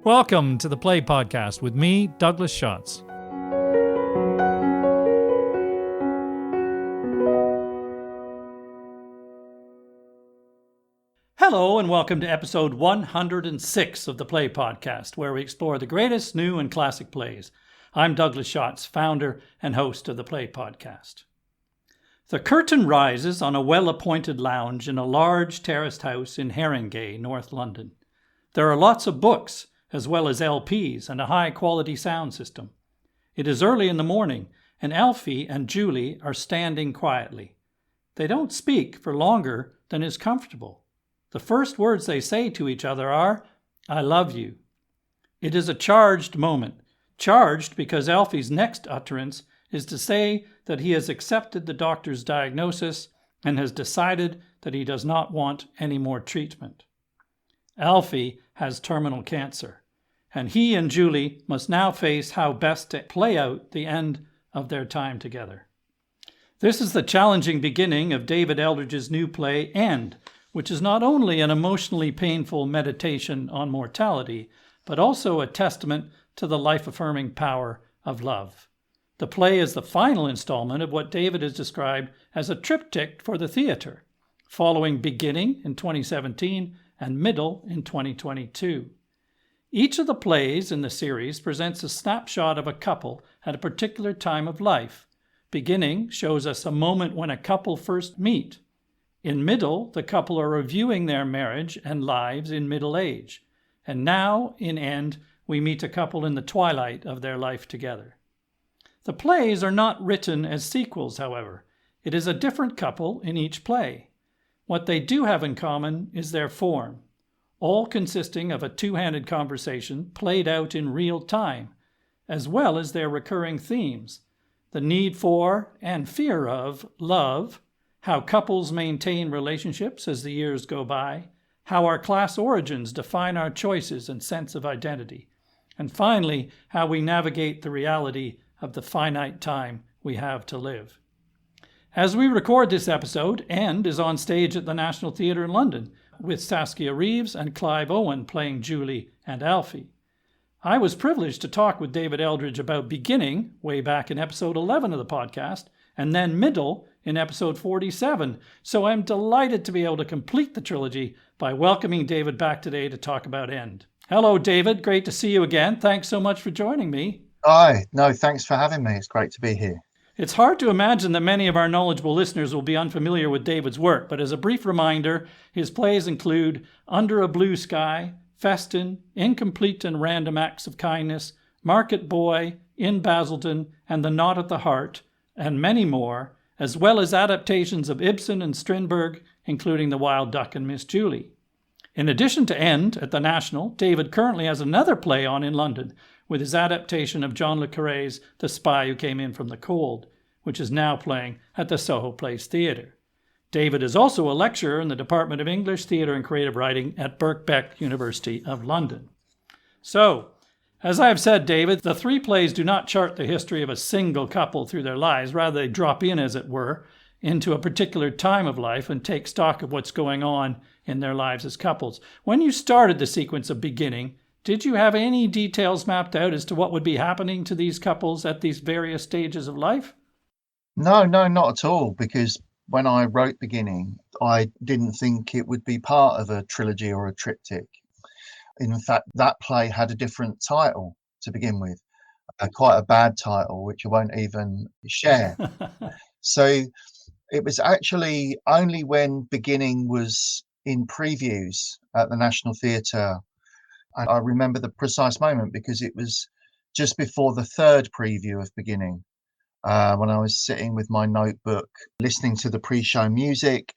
Welcome to the Play Podcast with me, Douglas Schatz. Hello and welcome to episode 106 of the Play Podcast, where we explore the greatest new and classic plays. I'm Douglas Schatz, founder and host of the Play Podcast. The curtain rises on a well-appointed lounge in a large terraced house in Haringey, North London. There are lots of books, as well as LPs and a high-quality sound system. It is early in the morning, and Alfie and Julie are standing quietly. They don't speak for longer than is comfortable. The first words they say to each other are, "I love you." It is a charged moment. Charged because Alfie's next utterance is to say that he has accepted the doctor's diagnosis and has decided that he does not want any more treatment. Alfie has terminal cancer, and he and Julie must now face how best to play out the end of their time together. This is the challenging beginning of David Eldridge's new play, End, which is not only an emotionally painful meditation on mortality, but also a testament to the life-affirming power of love. The play is the final installment of what David has described as a triptych for the theatre, following Beginning in 2017 and Middle in 2022. Each of the plays in the series presents a snapshot of a couple at a particular time of life. Beginning shows us a moment when a couple first meet. In Middle, the couple are reviewing their marriage and lives in middle age. And now, in End, we meet a couple in the twilight of their life together. The plays are not written as sequels, however. It is a different couple in each play. What they do have in common is their form, all consisting of a two-handed conversation played out in real time, as well as their recurring themes: the need for and fear of love, how couples maintain relationships as the years go by, how our class origins define our choices and sense of identity, and finally, how we navigate the reality of the finite time we have to live. As we record this episode, End is on stage at the National Theatre in London, with Saskia Reeves and Clive Owen playing Julie and Alfie. I was privileged to talk with David Eldridge about Beginning way back in episode 11 of the podcast, and then Middle in episode 47, so I'm delighted to be able to complete the trilogy by welcoming David back today to talk about End. Hello, David. Great to see you again. Thanks so much for joining me. Hi. No, thanks for having me. It's great to be here. It's hard to imagine that many of our knowledgeable listeners will be unfamiliar with David's work, but as a brief reminder, his plays include Under a Blue Sky, Festin, Incomplete and Random Acts of Kindness, Market Boy, In Basildon, and The Knot at the Heart, and many more, as well as adaptations of Ibsen and Strindberg, including The Wild Duck and Miss Julie. In addition to End at the National, David currently has another play on in London, with his adaptation of John le Carré's The Spy Who Came In From the Cold, which is now playing at the Soho Place Theatre. David is also a lecturer in the Department of English, Theatre and Creative Writing at Birkbeck University of London. So, as I have said, David, the three plays do not chart the history of a single couple through their lives. Rather, they drop in, as it were, into a particular time of life and take stock of what's going on in their lives as couples. When you started the sequence of Beginning, did you have any details mapped out as to what would be happening to these couples at these various stages of life? No, not at all, because when I wrote Beginning, I didn't think it would be part of a trilogy or a triptych. In fact, that play had a different title to begin with, quite a bad title, which I won't even share. So it was actually only when Beginning was in previews at the National Theatre, and I remember the precise moment because it was just before the third preview of Beginning, when I was sitting with my notebook, listening to the pre-show music.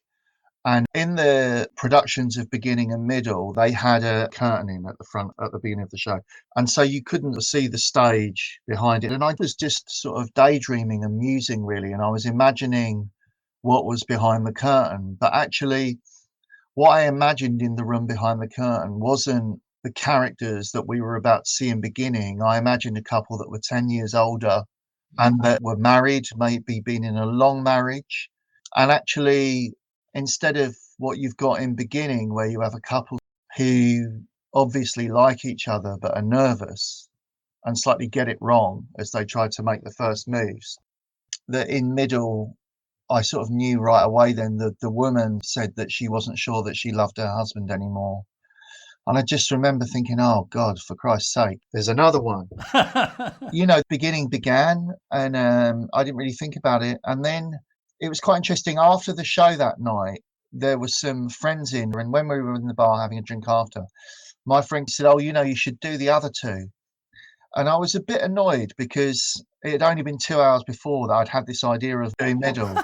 And in the productions of Beginning and Middle, they had a curtain at the front at the beginning of the show. And so you couldn't see the stage behind it. And I was just sort of daydreaming and musing, really. And I was imagining what was behind the curtain. But actually, what I imagined in the room behind the curtain wasn't the characters that we were about to see in Beginning. I imagined a couple that were 10 years older and that were married, maybe been in a long marriage. And actually, instead of what you've got in Beginning, where you have a couple who obviously like each other but are nervous and slightly get it wrong as they try to make the first moves. That in middle, I sort of knew right away then that the woman said that she wasn't sure that she loved her husband anymore. And I just remember thinking, oh God, for Christ's sake, there's another one. The beginning began and I didn't really think about it. And then it was quite interesting. After the show that night, there were some friends in, and when we were in the bar having a drink after, my friend said, oh, you should do the other two. And I was a bit annoyed because it had only been 2 hours before that I'd had this idea of doing middle.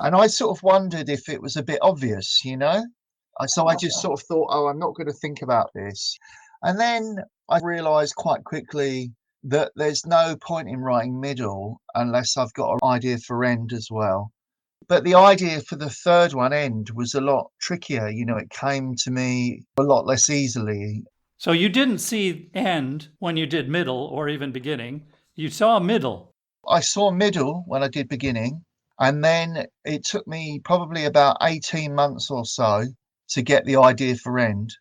And I sort of wondered if it was a bit obvious. So I just sort of thought, oh, I'm not going to think about this. And then I realised quite quickly that there's no point in writing middle unless I've got an idea for end as well. But the idea for the third one, end, was a lot trickier. It came to me a lot less easily. So you didn't see end when you did middle or even beginning. You saw middle. I saw middle when I did beginning. And then it took me probably about 18 months or so to get the idea for end.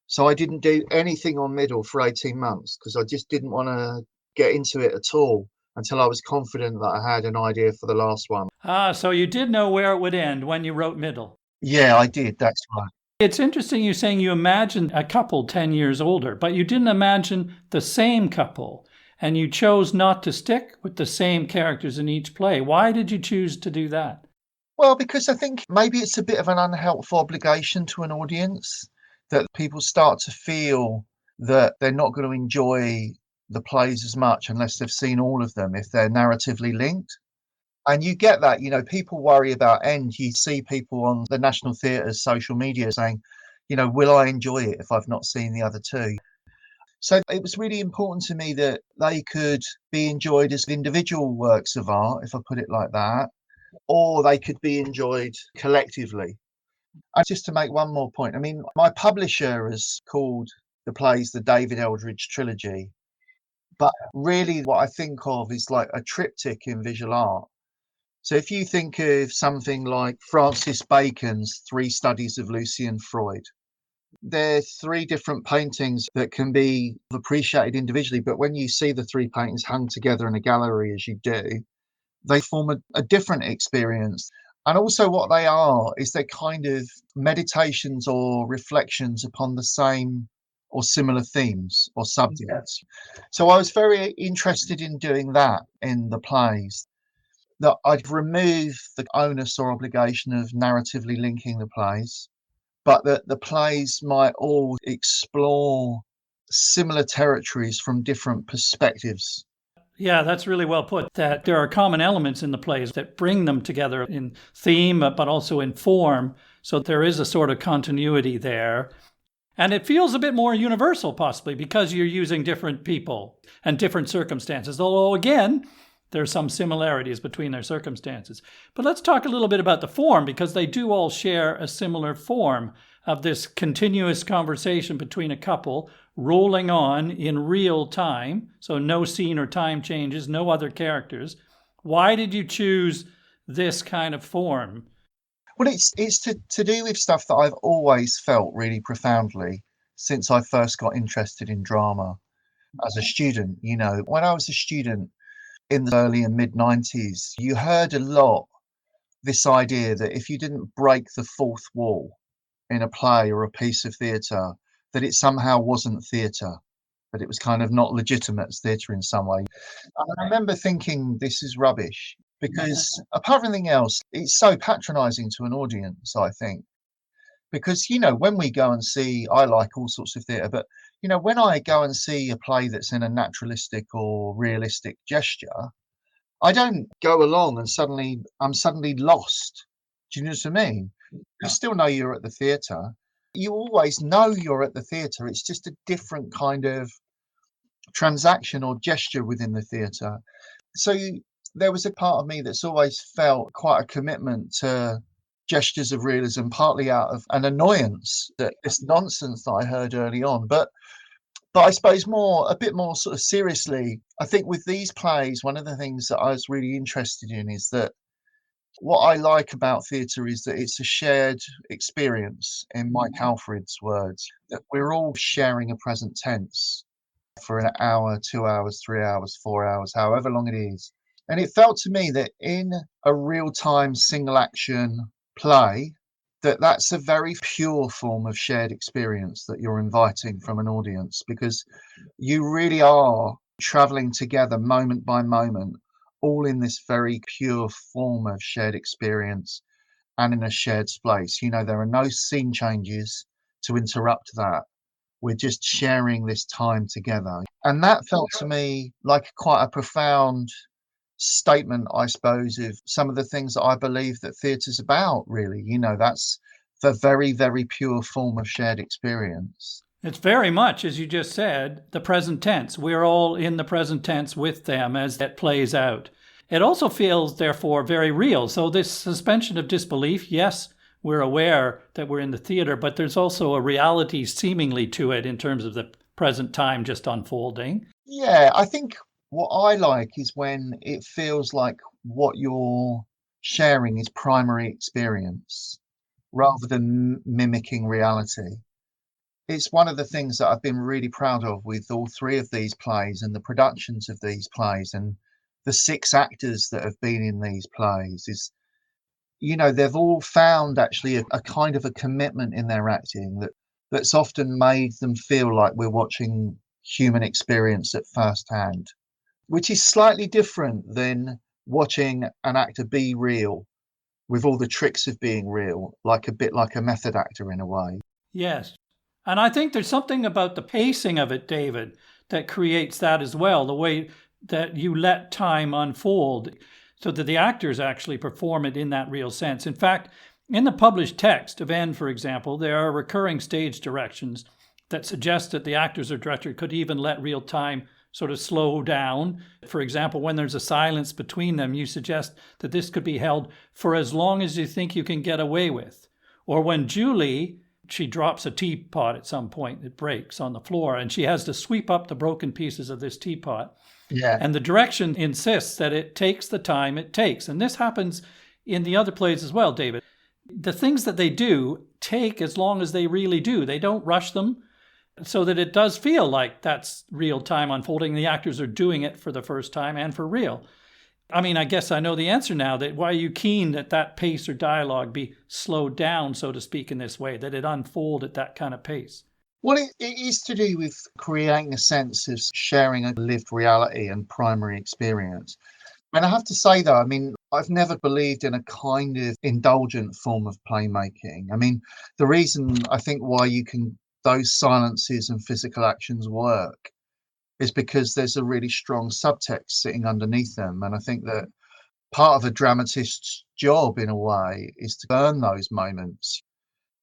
So I didn't do anything on middle for 18 months because I just didn't want to get into it at all until I was confident that I had an idea for the last one. So you did know where it would end when you wrote middle. Yeah, I did. That's right. It's interesting you saying you imagined a couple 10 years older, but you didn't imagine the same couple. And you chose not to stick with the same characters in each play. Why did you choose to do that? Well, because I think maybe it's a bit of an unhelpful obligation to an audience, that people start to feel that they're not going to enjoy the plays as much unless they've seen all of them if they're narratively linked. And you get that, people worry about end. You see people on the National Theatre's social media saying, will I enjoy it if I've not seen the other two? So it was really important to me that they could be enjoyed as individual works of art, if I put it like that, or they could be enjoyed collectively. And just to make one more point, my publisher has called the plays the David Eldridge trilogy. But really what I think of is like a triptych in visual art. So if you think of something like Francis Bacon's 3 Studies of Lucian Freud, they're 3 different paintings that can be appreciated individually, but when you see the 3 paintings hung together in a gallery as you do, they form a different experience. And also what they are is they're kind of meditations or reflections upon the same or similar themes or subjects. So I was very interested in doing that in the plays, that I'd remove the onus or obligation of narratively linking the plays, but that the plays might all explore similar territories from different perspectives. Yeah, that's really well put, that there are common elements in the plays that bring them together in theme, but also in form. So there is a sort of continuity there. And it feels a bit more universal, possibly, because you're using different people and different circumstances. Although, again, there's some similarities between their circumstances. But let's talk a little bit about the form, because they do all share a similar form of this continuous conversation between a couple rolling on in real time. So no scene or time changes, no other characters. Why did you choose this kind of form? Well, it's to do with stuff that I've always felt really profoundly since I first got interested in drama as a student. When I was a student in the early and mid 90s, you heard a lot this idea that if you didn't break the fourth wall in a play or a piece of theatre, that it somehow wasn't theatre, that it was kind of not legitimate as theatre in some way. And I remember thinking, this is rubbish, because apart from anything else, it's so patronising to an audience, I think. Because, when we go and see, I like all sorts of theatre, but, when I go and see a play that's in a naturalistic or realistic gesture, I don't go along and I'm suddenly lost. Do you know what I mean? You still know you're at the theatre. You always know you're at the theatre. It's just a different kind of transaction or gesture within the theatre. So there was a part of me that's always felt quite a commitment to gestures of realism, partly out of an annoyance that this nonsense that I heard early on. But I suppose a bit more sort of seriously, I think with these plays, one of the things that I was really interested in is that What I like about theatre is that it's a shared experience, in Mike Alfred's words, that we're all sharing a present tense for an hour, 2 hours, 3 hours, 4 hours, however long it is. And it felt to me that in a real-time single action play, that's a very pure form of shared experience that you're inviting from an audience, because you really are traveling together moment by moment, all in this very pure form of shared experience and in a shared space. There are no scene changes to interrupt that. We're just sharing this time together. And that felt to me like quite a profound statement, I suppose, of some of the things that I believe that theatre's about, really. That's the very, very pure form of shared experience. It's very much, as you just said, the present tense. We're all in the present tense with them as that plays out. It also feels, therefore, very real. So this suspension of disbelief, yes, we're aware that we're in the theater, but there's also a reality seemingly to it in terms of the present time just unfolding. Yeah, I think what I like is when it feels like what you're sharing is primary experience rather than mimicking reality. It's one of the things that I've been really proud of with all three of these plays and the productions of these plays and the 6 actors that have been in these plays is, they've all found actually a kind of a commitment in their acting that's often made them feel like we're watching human experience at first hand, which is slightly different than watching an actor be real with all the tricks of being real, like a bit like a method actor in a way. Yes. And I think there's something about the pacing of it, David, that creates that as well, the way that you let time unfold so that the actors actually perform it in that real sense. In fact, in the published text of N, for example, there are recurring stage directions that suggest that the actors or director could even let real time sort of slow down. For example, when there's a silence between them, you suggest that this could be held for as long as you think you can get away with. Or when Julie, she drops a teapot at some point, it breaks on the floor, and she has to sweep up the broken pieces of this teapot. Yeah. And the direction insists that it takes the time it takes. And this happens in the other plays as well, David. The things that they do take as long as they really do. They don't rush them, so that it does feel like that's real time unfolding. The actors are doing it for the first time and for real. I mean, I guess I know the answer now. That why are you keen that that pace or dialogue be slowed down, so to speak, in this way, that it unfold at that kind of pace? Well, it is to do with creating a sense of sharing a lived reality and primary experience. And I have to say, though, I mean, I've never believed in a kind of indulgent form of playmaking. I mean, the reason I think why those silences and physical actions work is because there's a really strong subtext sitting underneath them. And I think that part of a dramatist's job, in a way, is to earn those moments.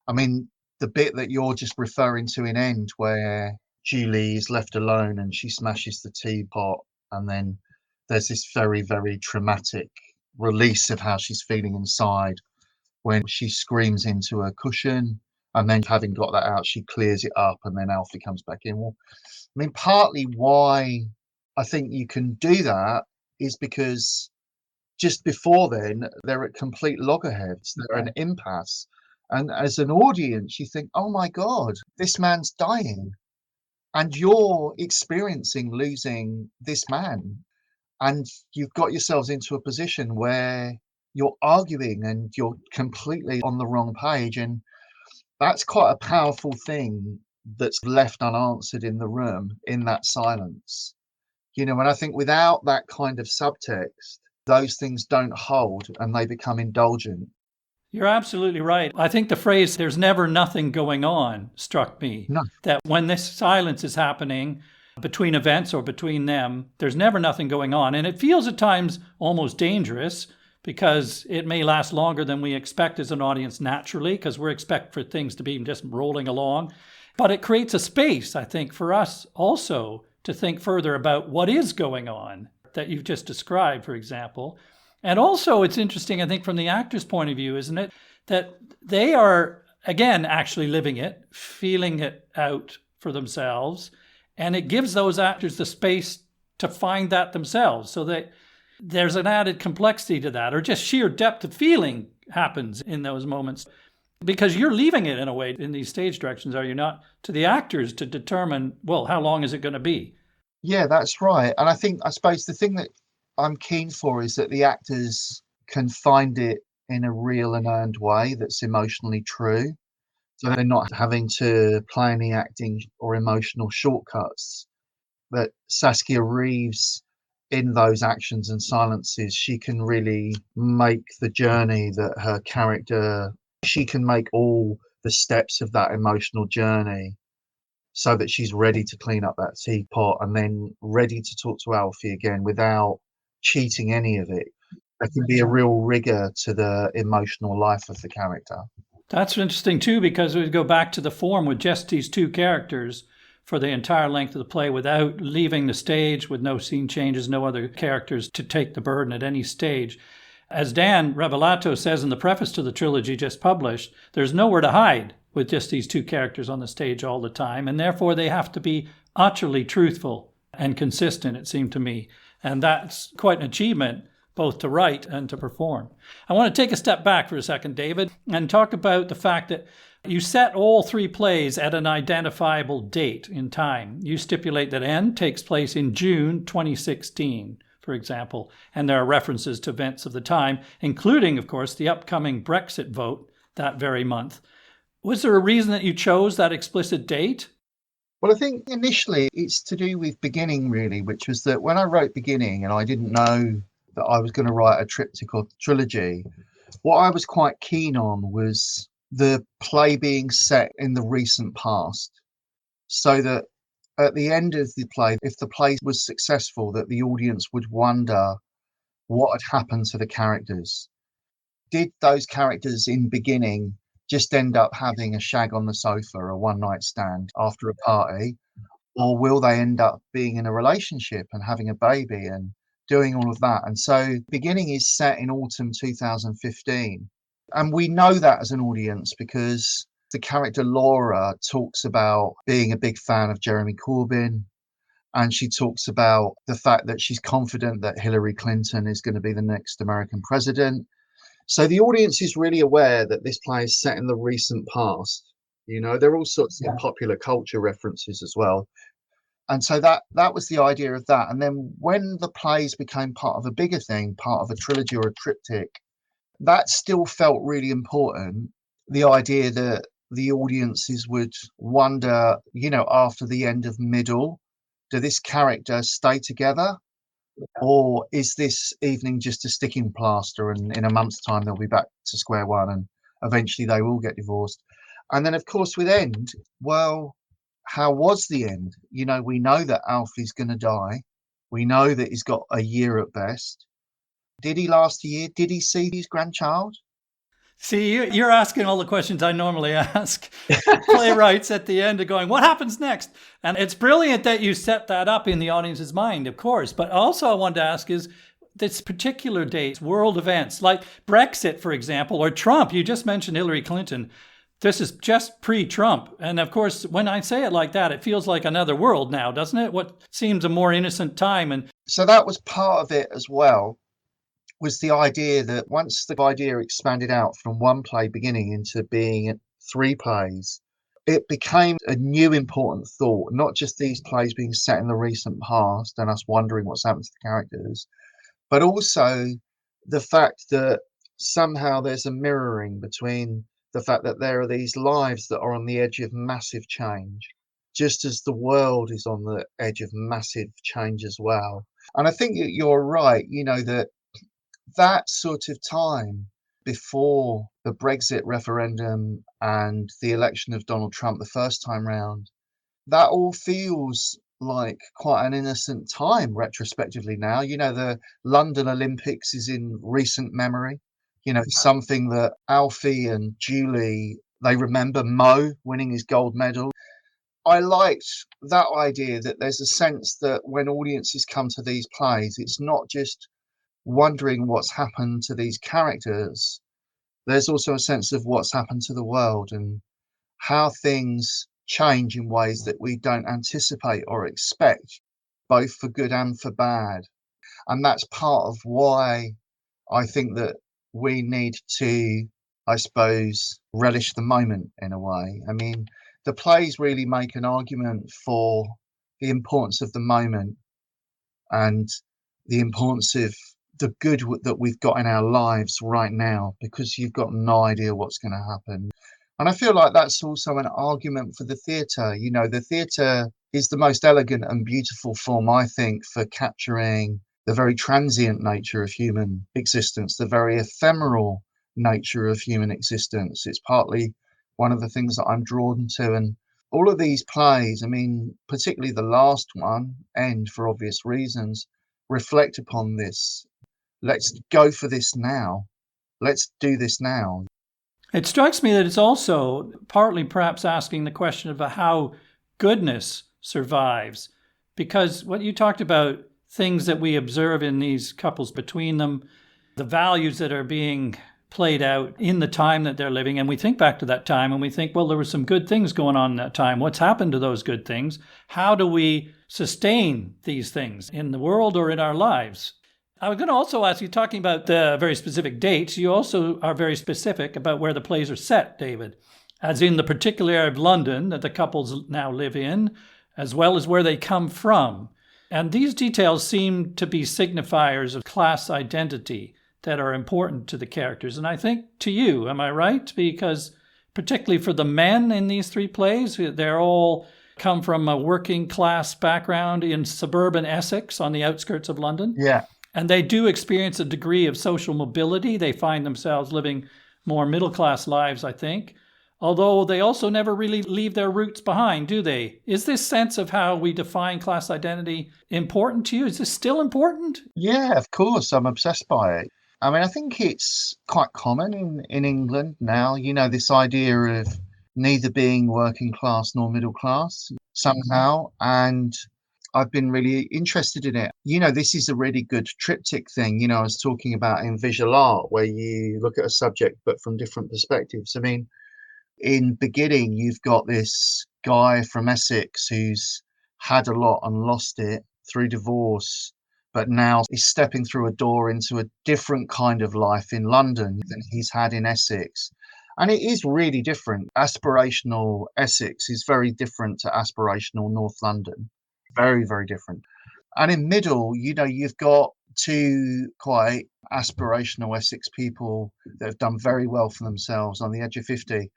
I mean, the bit that you're just referring to in End, where Julie is left alone and she smashes the teapot, and then there's this very, very traumatic release of how she's feeling inside when she screams into a cushion, and then having got that out, she clears it up, and then Alfie comes back in. Well, I mean, partly why I think you can do that is because just before then, they're at complete loggerheads, they're at an impasse. And as an audience, you think, oh my God, this man's dying. And you're experiencing losing this man. And you've got yourselves into a position where you're arguing and you're completely on the wrong page. And that's quite a powerful thing that's left unanswered in the room in that silence. And I think without that kind of subtext, those things don't hold and they become indulgent. You're absolutely right. I think the phrase, there's never nothing going on, struck me. No. That when this silence is happening between events or between them, there's never nothing going on. And it feels at times almost dangerous because it may last longer than we expect as an audience naturally, because we're expect for things to be just rolling along. But it creates a space, I think, for us also to think further about what is going on that you've just described, for example. And also, it's interesting, I think, from the actor's point of view, isn't it, that they are, again, actually living it, feeling it out for themselves. And it gives those actors the space to find that themselves. So that there's an added complexity to that, or just sheer depth of feeling happens in those moments. Because you're leaving it in a way in these stage directions, are you not, to the actors to determine, well, how long is it going to be? Yeah, that's right. And I suppose the thing that I'm keen for is that the actors can find it in a real and earned way that's emotionally true. So they're not having to play any acting or emotional shortcuts. That Saskia Reeves, in those actions and silences, she can really make the journey that her character, she can make all the steps of that emotional journey so that she's ready to clean up that teapot and then ready to talk to Alfie again without cheating any of it. There can be a real rigor to the emotional life of the character. That's interesting too, because we go back to the form with just these two characters for the entire length of the play without leaving the stage, with no scene changes, no other characters to take the burden at any stage. As Dan Revelato says in the preface to the trilogy just published, there's nowhere to hide with just these two characters on the stage all the time, and therefore they have to be utterly truthful and consistent, it seemed to me. And that's quite an achievement, both to write and to perform. I want to take a step back for a second, David, and talk about the fact that you set all three plays at an identifiable date in time. You stipulate that N takes place in June 2016, for example, and there are references to events of the time, including, of course, the upcoming Brexit vote that very month. Was there a reason that you chose that explicit date? Well, I think initially it's to do with beginning, really, which was that when I wrote beginning and I didn't know that I was going to write a triptych or trilogy, what I was quite keen on was the play being set in the recent past, so that at the end of the play, if the play was successful, that the audience would wonder what had happened to the characters. Did those characters in beginning just end up having a shag on the sofa, a one night stand after a party? Or will they end up being in a relationship and having a baby and doing all of that? And so beginning is set in autumn 2015. And we know that as an audience because the character Laura talks about being a big fan of Jeremy Corbyn. And she talks about the fact that she's confident that Hillary Clinton is going to be the next American president. So the audience is really aware that this play is set in the recent past. You know, there are all sorts of popular culture references as well. And so that was the idea of that. And then when the plays became part of a bigger thing, part of a trilogy or a triptych, that still felt really important. The idea that the audiences would wonder, you know, after the end of middle, do this character stay together? Or is this evening just a sticking plaster and in a month's time they'll be back to square one and eventually they will get divorced? And then, of course, with End, well, how was the end? You know, we know that Alfie's going to die. We know that he's got a year at best. Did he last a year? Did he see his grandchild? See, you're asking all the questions I normally ask playwrights at the end of going, what happens next? And it's brilliant that you set that up in the audience's mind, of course. But also I wanted to ask is this particular dates, world events, like Brexit, for example, or Trump. You just mentioned Hillary Clinton. This is just pre-Trump. And of course, when I say it like that, it feels like another world now, doesn't it? What seems a more innocent time. And so that was part of it as well, was the idea that once the idea expanded out from one play beginning into being three plays, it became a new important thought, not just these plays being set in the recent past and us wondering what's happened to the characters, but also the fact that somehow there's a mirroring between the fact that there are these lives that are on the edge of massive change, just as the world is on the edge of massive change as well. And I think you're right, you know, that sort of time before the Brexit referendum and the election of Donald Trump the first time round, that all feels like quite an innocent time retrospectively now. You know, the London Olympics is in recent memory. You know, something that Alfie and Julie, they remember Mo winning his gold medal. I liked that idea that there's a sense that when audiences come to these plays, it's not just wondering what's happened to these characters. There's also a sense of what's happened to the world and how things change in ways that we don't anticipate or expect, both for good and for bad. And that's part of why I think that we need to, I suppose, relish the moment in a way. I mean, the plays really make an argument for the importance of the moment and the importance of the good that we've got in our lives right now, because you've got no idea what's going to happen. And I feel like that's also an argument for the theatre. You know, the theatre is the most elegant and beautiful form, I think, for capturing the very transient nature of human existence, the very ephemeral nature of human existence. It's partly one of the things that I'm drawn to. And all of these plays, I mean, particularly the last one, End, for obvious reasons, reflect upon this. Let's go for this now. Let's do this now. It strikes me that it's also partly perhaps asking the question of how goodness survives, because what you talked about, things that we observe in these couples between them, the values that are being played out in the time that they're living. And we think back to that time and we think, well, there were some good things going on in that time. What's happened to those good things? How do we sustain these things in the world or in our lives? I was going to also ask you, talking about the very specific dates, you also are very specific about where the plays are set, David, as in the particular area of London that the couples now live in, as well as where they come from. And these details seem to be signifiers of class identity that are important to the characters. And I think to you, am I right? Because particularly for the men in these three plays, they're all come from a working class background in suburban Essex on the outskirts of London. Yeah. And they do experience a degree of social mobility. They find themselves living more middle-class lives, I think. Although they also never really leave their roots behind, do they? Is this sense of how we define class identity important to you? Is this still important? Yeah, of course. I'm obsessed by it. I mean, I think it's quite common in England now, you know, this idea of neither being working class nor middle class somehow. And I've been really interested in it. You know, this is a really good triptych thing, you know, I was talking about in visual art, where you look at a subject but from different perspectives. I mean, in Beginning, you've got this guy from Essex who's had a lot and lost it through divorce, but now he's stepping through a door into a different kind of life in London than he's had in Essex. And it is really different. Aspirational Essex is very different to aspirational North London. Very, very different. And in Middle, you know, you've got two quite aspirational Essex people that have done very well for themselves on the edge of 50,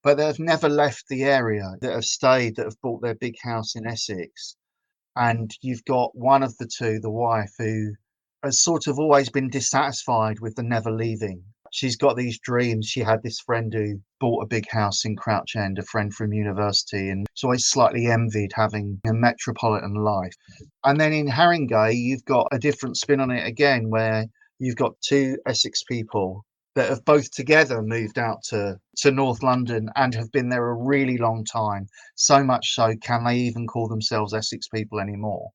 but they've never left the area, that have stayed, that have bought their big house in Essex. And you've got one of the two, the wife, who has sort of always been dissatisfied with the never leaving. She's got these dreams. She had this friend who bought a big house in Crouch End, a friend from university, and it's always slightly envied having a metropolitan life. And then in Haringey, you've got a different spin on it again, where you've got two Essex people that have both together moved out to North London and have been there a really long time. So much so, can they even call themselves Essex people anymore?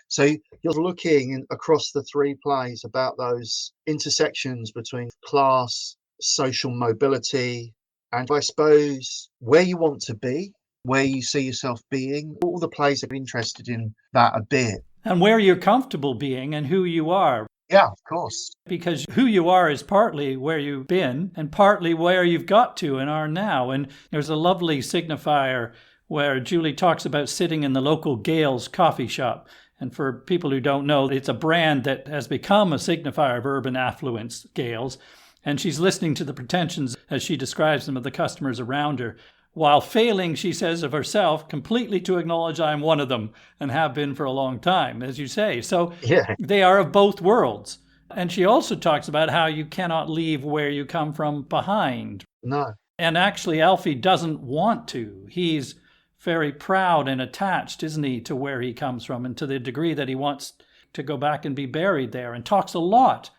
So you're looking across the three plays about those intersections between class, social mobility, and I suppose where you want to be, where you see yourself being. All the plays are interested in that a bit. And where you're comfortable being and who you are. Yeah, of course. Because who you are is partly where you've been and partly where you've got to and are now. And there's a lovely signifier where Julie talks about sitting in the local Gales coffee shop. And for people who don't know, it's a brand that has become a signifier of urban affluence, Gales. And she's listening to the pretensions, as she describes them, of the customers around her, while failing, she says of herself, completely to acknowledge I'm one of them and have been for a long time, as you say. So yeah, they are of both worlds. And she also talks about how you cannot leave where you come from behind. No. And actually, Alfie doesn't want to. He's very proud and attached, isn't he, to where he comes from and to the degree that he wants to go back and be buried there, and talks a lot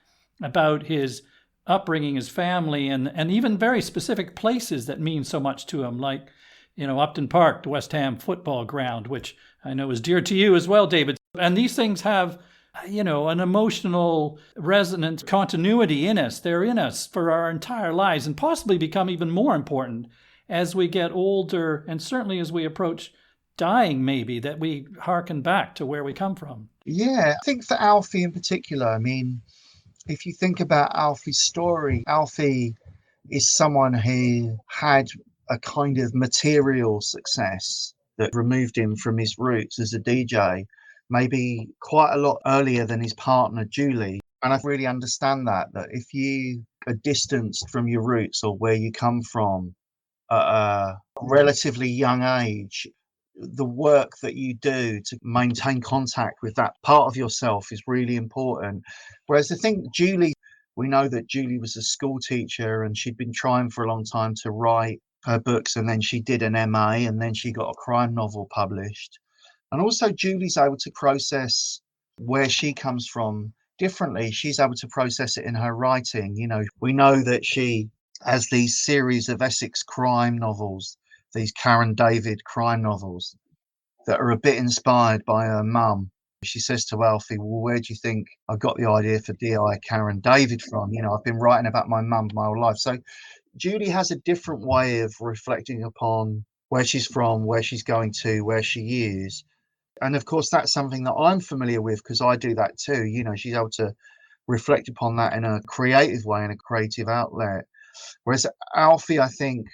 about his upbringing, his family, and even very specific places that mean so much to him, like, you know, Upton Park, the West Ham football ground, which I know is dear to you as well, David. And these things have, you know, an emotional resonant continuity in us. They're in us for our entire lives and possibly become even more important as we get older and certainly as we approach dying, maybe, that we hearken back to where we come from. Yeah, I think for Alfie in particular, I mean, if you think about Alfie's story, Alfie is someone who had a kind of material success that removed him from his roots as a DJ, maybe quite a lot earlier than his partner, Julie. And I really understand that if you are distanced from your roots or where you come from at a relatively young age, the work that you do to maintain contact with that part of yourself is really important. Whereas I think Julie, we know that Julie was a school teacher and she'd been trying for a long time to write her books, and then she did an MA, and then she got a crime novel published. And also Julie's able to process where she comes from differently. She's able to process it in her writing. You know, we know that she has these series of Essex crime novels, these Karen David crime novels that are a bit inspired by her mum. She says to Alfie, well, where do you think I got the idea for D.I. Karen David from? You know, I've been writing about my mum my whole life. So Julie has a different way of reflecting upon where she's from, where she's going to, where she is. And of course, that's something that I'm familiar with because I do that too. You know, she's able to reflect upon that in a creative way, in a creative outlet. Whereas Alfie, I think,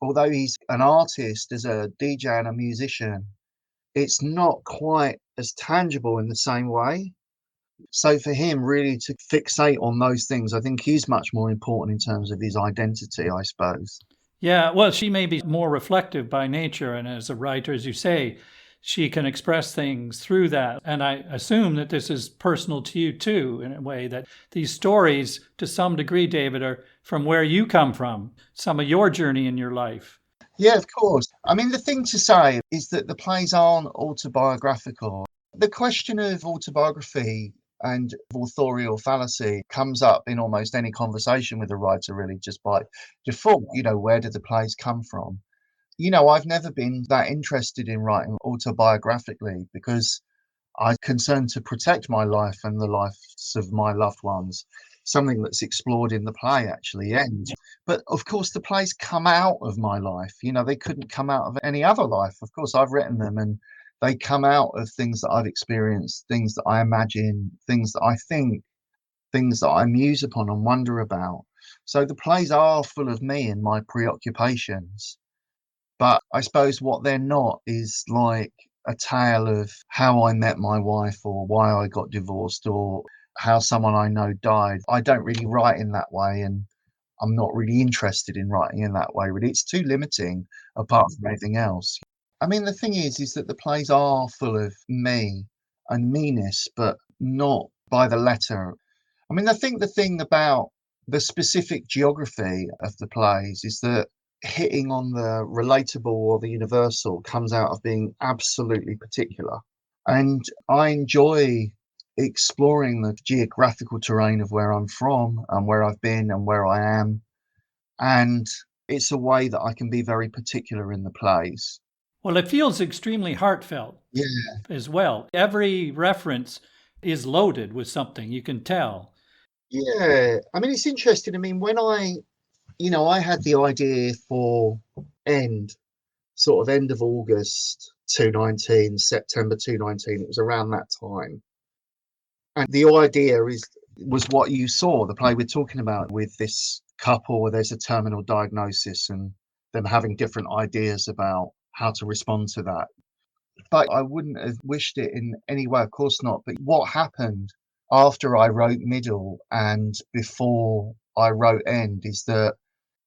although he's an artist, as a DJ and a musician, it's not quite as tangible in the same way. So for him, really to fixate on those things, I think is much more important in terms of his identity, I suppose. Yeah, well, she may be more reflective by nature, and as a writer, as you say, she can express things through that. And I assume that this is personal to you too, in a way, that these stories, to some degree, David, are from where you come from, some of your journey in your life. Yeah, of course. I mean, the thing to say is that the plays aren't autobiographical. The question of autobiography and authorial fallacy comes up in almost any conversation with a writer, really, just by default. You know, where did the plays come from? You know, I've never been that interested in writing autobiographically because I'm concerned to protect my life and the lives of my loved ones, something that's explored in the play actually. And but of course the plays come out of my life. You know, they couldn't come out of any other life. Of course, I've written them and they come out of things that I've experienced, things that I imagine, things that I think, things that I muse upon and wonder about. So the plays are full of me and my preoccupations. But I suppose what they're not is like a tale of how I met my wife or why I got divorced or how someone I know died. I don't really write in that way, and I'm not really interested in writing in that way, really. It's too limiting apart from anything else. I mean, the thing is that the plays are full of me and meanness, but not by the letter. I mean, I think the thing about the specific geography of the plays is that hitting on the relatable or the universal comes out of being absolutely particular. And I enjoy exploring the geographical terrain of where I'm from and where I've been and where I am. And it's a way that I can be very particular in the plays. Well, it feels extremely heartfelt Yeah. as well. Every reference is loaded with something, you can tell. Yeah. I mean, it's interesting. I mean, when I had the idea for End, sort of end of August 2019, September 2019, it was around that time. And the idea was what you saw, the play we're talking about with this couple where there's a terminal diagnosis and them having different ideas about how to respond to that. But I wouldn't have wished it in any way, of course not. But what happened after I wrote Middle and before I wrote End is that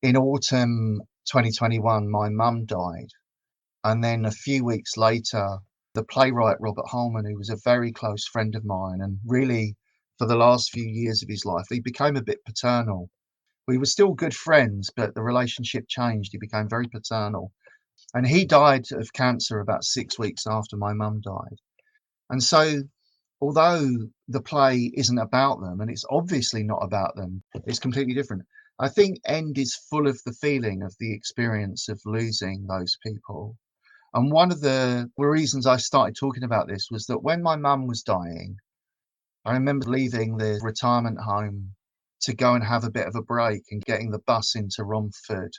in autumn 2021, my mum died. And then a few weeks later, the playwright Robert Holman, who was a very close friend of mine, and really for the last few years of his life, he became a bit paternal. We were still good friends, but the relationship changed. He became very paternal. And he died of cancer about 6 weeks after my mum died. And so, although the play isn't about them, and it's obviously not about them, it's completely different. I think End is full of the feeling of the experience of losing those people. And one of the reasons I started talking about this was that when my mum was dying, I remember leaving the retirement home to go and have a bit of a break and getting the bus into Romford.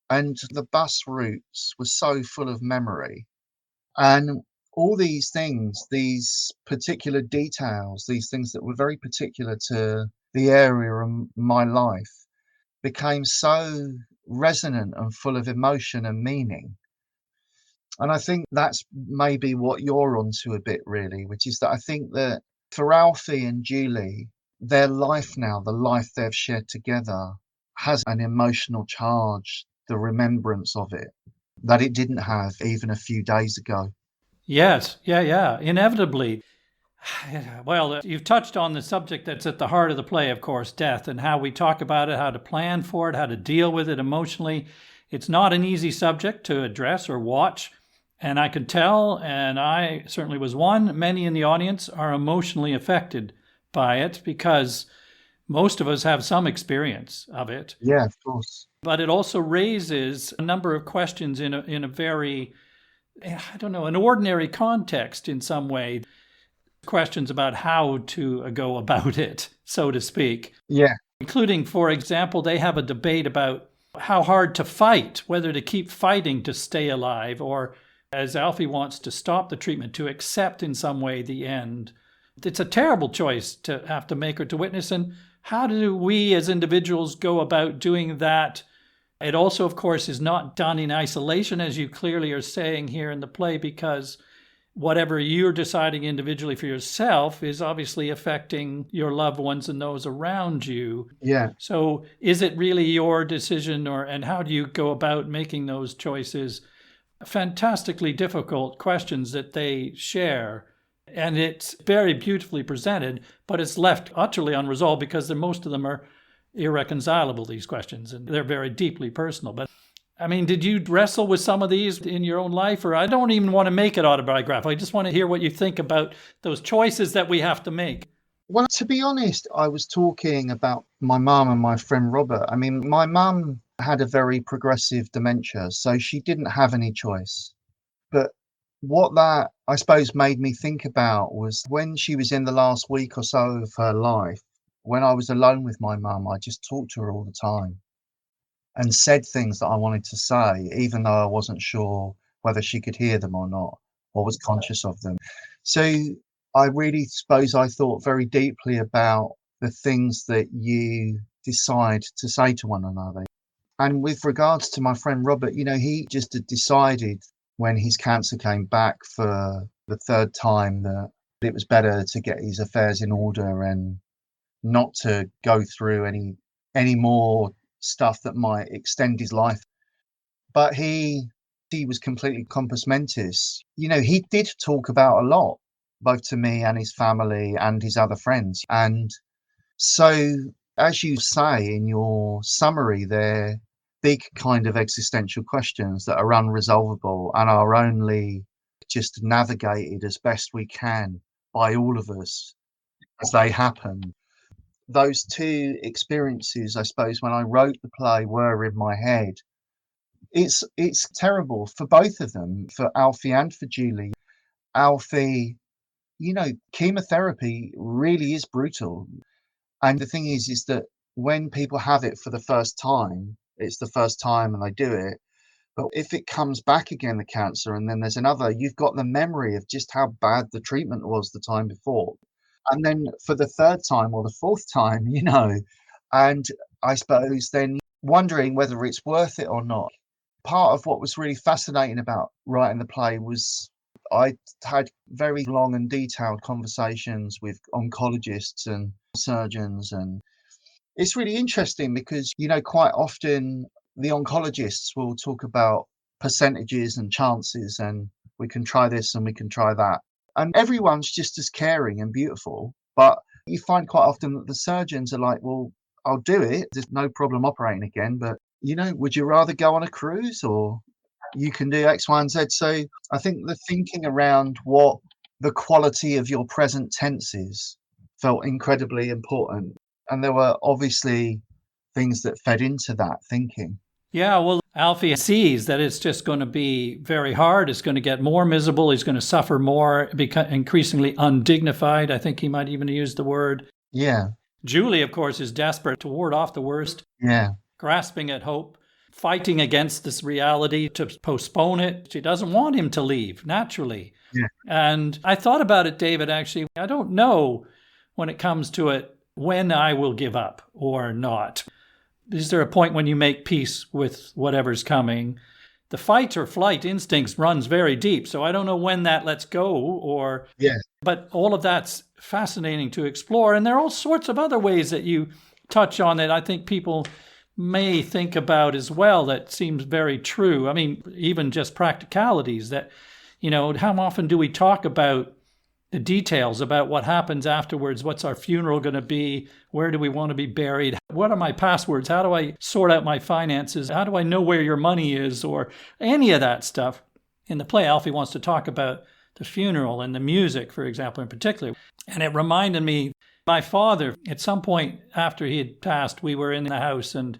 And the bus routes were so full of memory. And all these things, these particular details, these things that were very particular to the area of my life became so resonant and full of emotion and meaning. And I think that's maybe what you're onto a bit, really, which is that I think that for Alfie and Julie, their life now, the life they've shared together, has an emotional charge, the remembrance of it, that it didn't have even a few days ago. Yes, yeah, inevitably. Well, you've touched on the subject that's at the heart of the play, of course, death, and how we talk about it, how to plan for it, how to deal with it emotionally. It's not an easy subject to address or watch. And I can tell, and I certainly was one, many in the audience are emotionally affected by it because most of us have some experience of it. Yeah, of course. But it also raises a number of questions in a very, I don't know, an ordinary context in some way. Questions about how to go about it, so to speak. Yeah. Including, for example, they have a debate about how hard to fight, whether to keep fighting to stay alive, or as Alfie wants to stop the treatment, to accept in some way the end. It's a terrible choice to have to make or to witness. And how do we as individuals go about doing that? It also, of course, is not done in isolation, as you clearly are saying here in the play, because whatever you're deciding individually for yourself is obviously affecting your loved ones and those around you. Yeah. So is it really your decision, and how do you go about making those choices? Fantastically difficult questions that they share. And it's very beautifully presented, but it's left utterly unresolved because most of them are irreconcilable, these questions, and they're very deeply personal. But I mean, did you wrestle with some of these in your own life? Or I don't even want to make it autobiographical. I just want to hear what you think about those choices that we have to make. Well, to be honest, I was talking about my mum and my friend Robert. I mean, my mum had a very progressive dementia, so she didn't have any choice. But what that, I suppose, made me think about was when she was in the last week or so of her life, when I was alone with my mum, I just talked to her all the time and said things that I wanted to say, even though I wasn't sure whether she could hear them or not, or was conscious of them. So I really suppose I thought very deeply about the things that you decide to say to one another. And with regards to my friend Robert, he just had decided when his cancer came back for the third time that it was better to get his affairs in order and not to go through any more stuff that might extend his life. But he was completely compos mentis. He did talk about a lot, both to me and his family and his other friends. And so, as you say in your summary, they're big kind of existential questions that are unresolvable and are only just navigated as best we can by all of us as they happen. Those two experiences, I suppose, when I wrote the play, were in my head. It's terrible for both of them, for Alfie and for Julie. Alfie, chemotherapy really is brutal. And the thing is that when people have it for the first time, it's the first time and they do it. But if it comes back again, the cancer, and then there's another, you've got the memory of just how bad the treatment was the time before. And then for the third time or the fourth time, and I suppose then wondering whether it's worth it or not. Part of what was really fascinating about writing the play was I had very long and detailed conversations with oncologists and surgeons, and it's really interesting because quite often the oncologists will talk about percentages and chances, and we can try this and we can try that, and everyone's just as caring and beautiful, but you find quite often that the surgeons are like, well, I'll do it, there's no problem operating again, but would you rather go on a cruise, or you can do X, Y, and Z? So I think the thinking around what the quality of your present tense is felt incredibly important. And there were obviously things that fed into that thinking. Yeah, well, Alfie sees that it's just going to be very hard. It's going to get more miserable. He's going to suffer more, become increasingly undignified. I think he might even use the word. Yeah. Julie, of course, is desperate to ward off the worst. Yeah. Grasping at hope. fighting against this reality to postpone it. She doesn't want him to leave, naturally. Yeah. And I thought about it, David, actually. I don't know when it comes to it when I will give up or not. Is there a point when you make peace with whatever's coming? The fight or flight instincts runs very deep, so I don't know when that lets go or... Yeah. But all of that's fascinating to explore. And there are all sorts of other ways that you touch on that I think people may think about as well that seems very true. I mean, even just practicalities that, how often do we talk about the details about what happens afterwards? What's our funeral going to be? Where do we want to be buried? What are my passwords? How do I sort out my finances? How do I know where your money is? Or any of that stuff. In the play, Alfie wants to talk about the funeral and the music, for example, in particular. And it reminded me, my father, at some point after he had passed, we were in the house and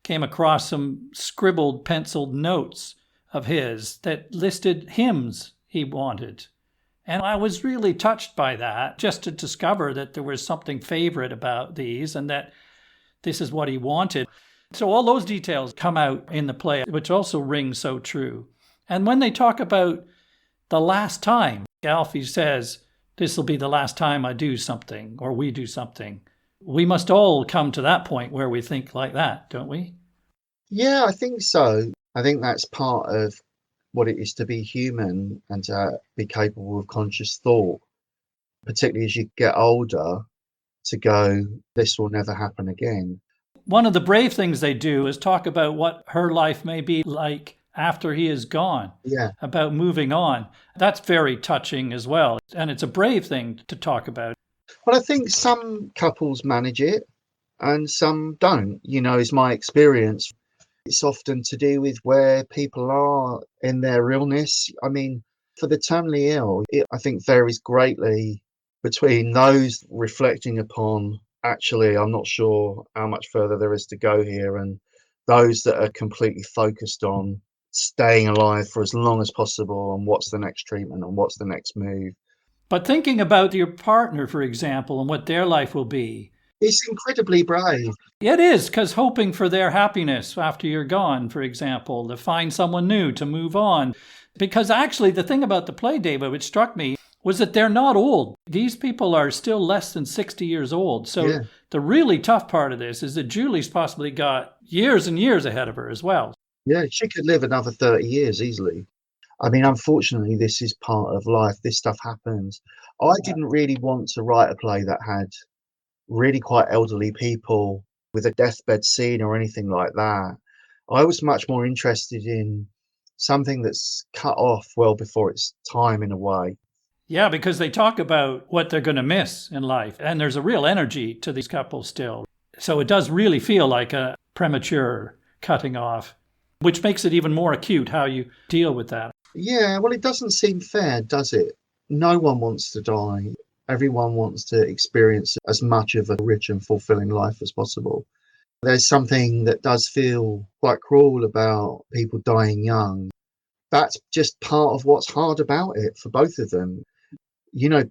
came across some scribbled, penciled notes of his that listed hymns he wanted. And I was really touched by that, just to discover that there was something favorite about these and that this is what he wanted. So all those details come out in the play, which also rings so true. And when they talk about the last time, Alfie says, this will be the last time I do something or we do something. We must all come to that point where we think like that, don't we? Yeah, I think so. I think that's part of what it is to be human and to be capable of conscious thought, particularly as you get older, to go, this will never happen again. One of the brave things they do is talk about what her life may be like after he is gone, about moving on. That's very touching as well. And it's a brave thing to talk about. Well, I think some couples manage it and some don't, is my experience. It's often to do with where people are in their illness. I mean, for the terminally ill, it, I think, varies greatly between those reflecting upon, actually, I'm not sure how much further there is to go here, and those that are completely focused on staying alive for as long as possible and what's the next treatment and what's the next move. But thinking about your partner, for example, and what their life will be. It's incredibly brave. It is, because hoping for their happiness after you're gone, for example, to find someone new, to move on. Because actually the thing about the play, David, which struck me, was that they're not old. These people are still less than 60 years old. So the really tough part of this is that Julie's possibly got years and years ahead of her as well. Yeah, she could live another 30 years easily. I mean, unfortunately, this is part of life. This stuff happens. I didn't really want to write a play that had really quite elderly people with a deathbed scene or anything like that. I was much more interested in something that's cut off well before its time, in a way. Yeah, because they talk about what they're going to miss in life. And there's a real energy to these couples still. So it does really feel like a premature cutting off, which makes it even more acute how you deal with that. Yeah, well, it doesn't seem fair, does it? No one wants to die. Everyone wants to experience as much of a rich and fulfilling life as possible. There's something that does feel quite cruel about people dying young. That's just part of what's hard about it for both of them.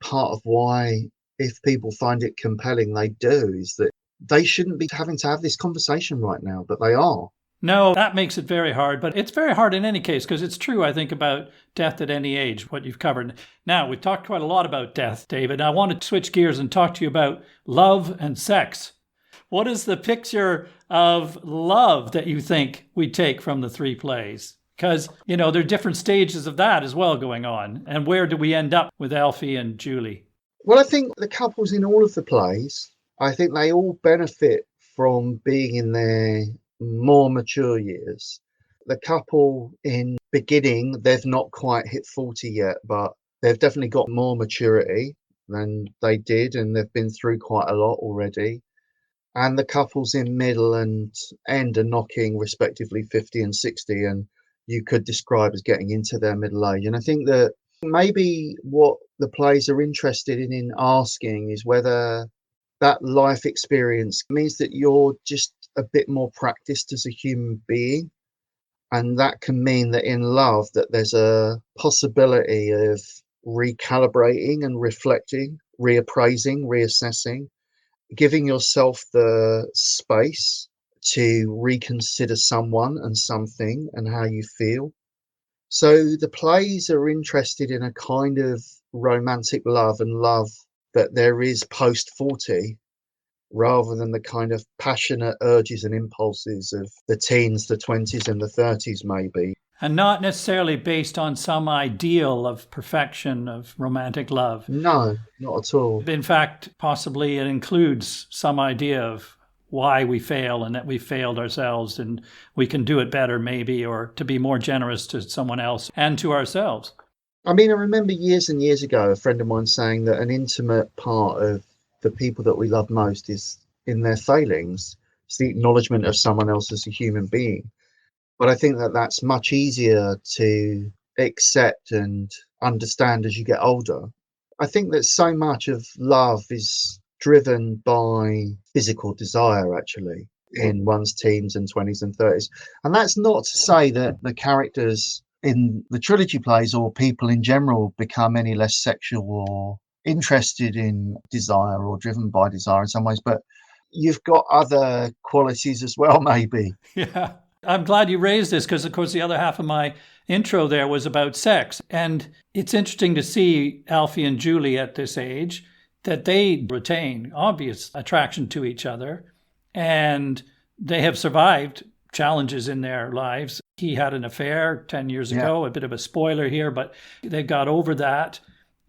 Part of why, if people find it compelling, they do, is that they shouldn't be having to have this conversation right now, but they are. No, that makes it very hard, but it's very hard in any case because it's true, I think, about death at any age, what you've covered. Now, we've talked quite a lot about death, David. I want to switch gears and talk to you about love and sex. What is the picture of love that you think we take from the three plays? Because, there are different stages of that as well going on. And where do we end up with Alfie and Julie? Well, I think the couples in all of the plays, I think they all benefit from being in their more mature years. The couple in beginning, they've not quite hit 40 yet, but they've definitely got more maturity than they did, and they've been through quite a lot already. And the couples in middle and end are knocking respectively 50 and 60, and you could describe as getting into their middle age. And I think that maybe what the plays are interested in asking is whether that life experience means that you're just a bit more practiced as a human being. And that can mean that in love, that there's a possibility of recalibrating and reflecting, reappraising, reassessing, giving yourself the space to reconsider someone and something and how you feel. So the plays are interested in a kind of romantic love and love that there is post 40, rather than the kind of passionate urges and impulses of the teens, the 20s and the 30s maybe. And not necessarily based on some ideal of perfection of romantic love. No, not at all. In fact, possibly it includes some idea of why we fail and that we failed ourselves and we can do it better maybe, or to be more generous to someone else and to ourselves. I mean, I remember years and years ago, a friend of mine saying that an intimate part of the people that we love most is in their failings. It's the acknowledgement of someone else as a human being. But I think that that's much easier to accept and understand as you get older. I think that so much of love is driven by physical desire, actually, in one's teens and 20s and 30s. And that's not to say that the characters in the trilogy plays or people in general become any less sexual or interested in desire or driven by desire in some ways, but you've got other qualities as well, maybe. Yeah. I'm glad you raised this because, of course, the other half of my intro there was about sex. And it's interesting to see Alfie and Julie at this age, that they retain obvious attraction to each other. And they have survived challenges in their lives. He had an affair 10 years ago, a bit of a spoiler here, but they got over that.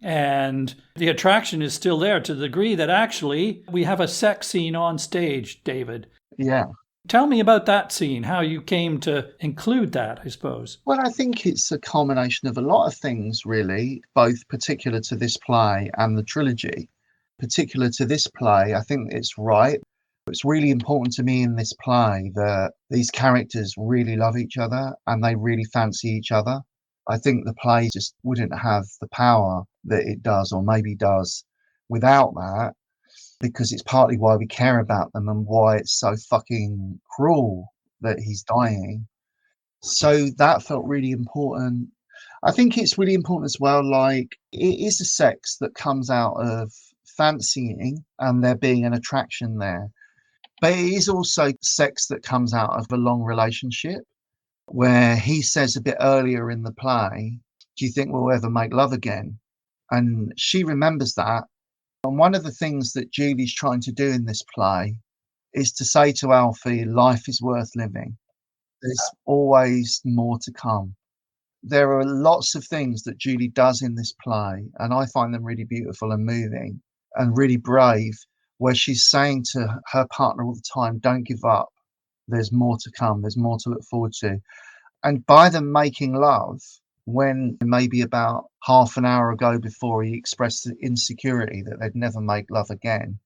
And the attraction is still there to the degree that actually we have a sex scene on stage, David. Yeah. Tell me about that scene, how you came to include that, I suppose. Well, I think it's a culmination of a lot of things, really, both particular to this play and the trilogy. Particular to this play, I think it's right. It's really important to me in this play that these characters really love each other and they really fancy each other. I think the play just wouldn't have the power that it does, or maybe does, without that, because it's partly why we care about them and why it's so fucking cruel that he's dying. So that felt really important. I think it's really important as well, like, it is a sex that comes out of fancying and there being an attraction there. But it is also sex that comes out of a long relationship, where he says a bit earlier in the play, do you think we'll ever make love again? And she remembers that. And one of the things that Julie's trying to do in this play is to say to Alfie, life is worth living. There's always more to come. There are lots of things that Julie does in this play, and I find them really beautiful and moving and really brave, where she's saying to her partner all the time, don't give up. There's more to come. There's more to look forward to. And by them making love, when maybe about half an hour ago before he expressed the insecurity that they'd never make love again,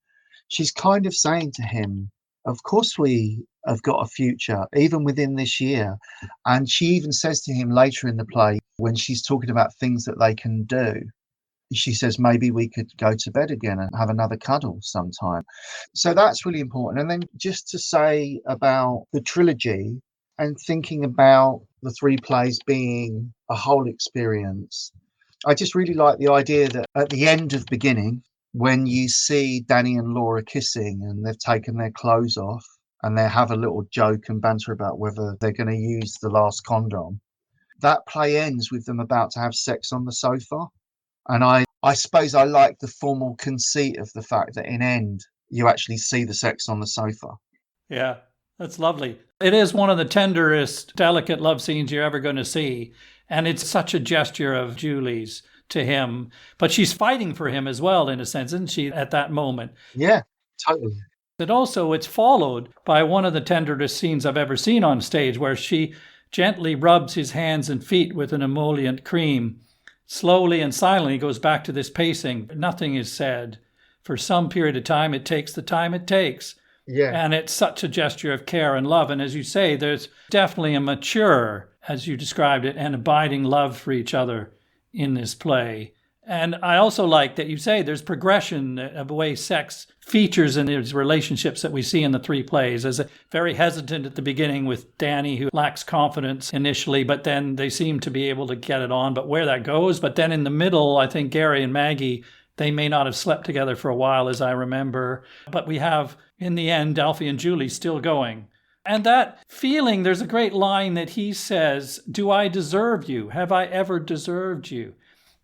she's kind of saying to him, of course we have got a future, even within this year. And she even says to him later in the play, when she's talking about things that they can do, she says, maybe we could go to bed again and have another cuddle sometime. So that's really important. And then just to say about the trilogy and thinking about the three plays being a whole experience, I just really like the idea that at the end of Beginning, when you see Danny and Laura kissing and they've taken their clothes off and they have a little joke and banter about whether they're going to use the last condom, that play ends with them about to have sex on the sofa. And I suppose I like the formal conceit of the fact that in end, you actually see the sex on the sofa. Yeah, that's lovely. It is one of the tenderest, delicate love scenes you're ever going to see. And it's such a gesture of Julie's to him. But she's fighting for him as well, in a sense, isn't she, at that moment? Yeah, totally. And also, it's followed by one of the tenderest scenes I've ever seen on stage, where she gently rubs his hands and feet with an emollient cream. Slowly and silently goes back to this pacing. Nothing is said. For some period of time, it takes the time it takes. Yeah. And it's such a gesture of care and love. And as you say, there's definitely a mature, as you described it, and abiding love for each other in this play. And I also like that you say there's progression of the way sex features in these relationships that we see in the three plays. As very hesitant at the beginning with Danny, who lacks confidence initially, but then they seem to be able to get it on. But where that goes, but then in the middle, I think Gary and Maggie, they may not have slept together for a while, as I remember. But we have, in the end, Alfie and Julie still going. And that feeling, there's a great line that he says, "Do I deserve you? Have I ever deserved you?"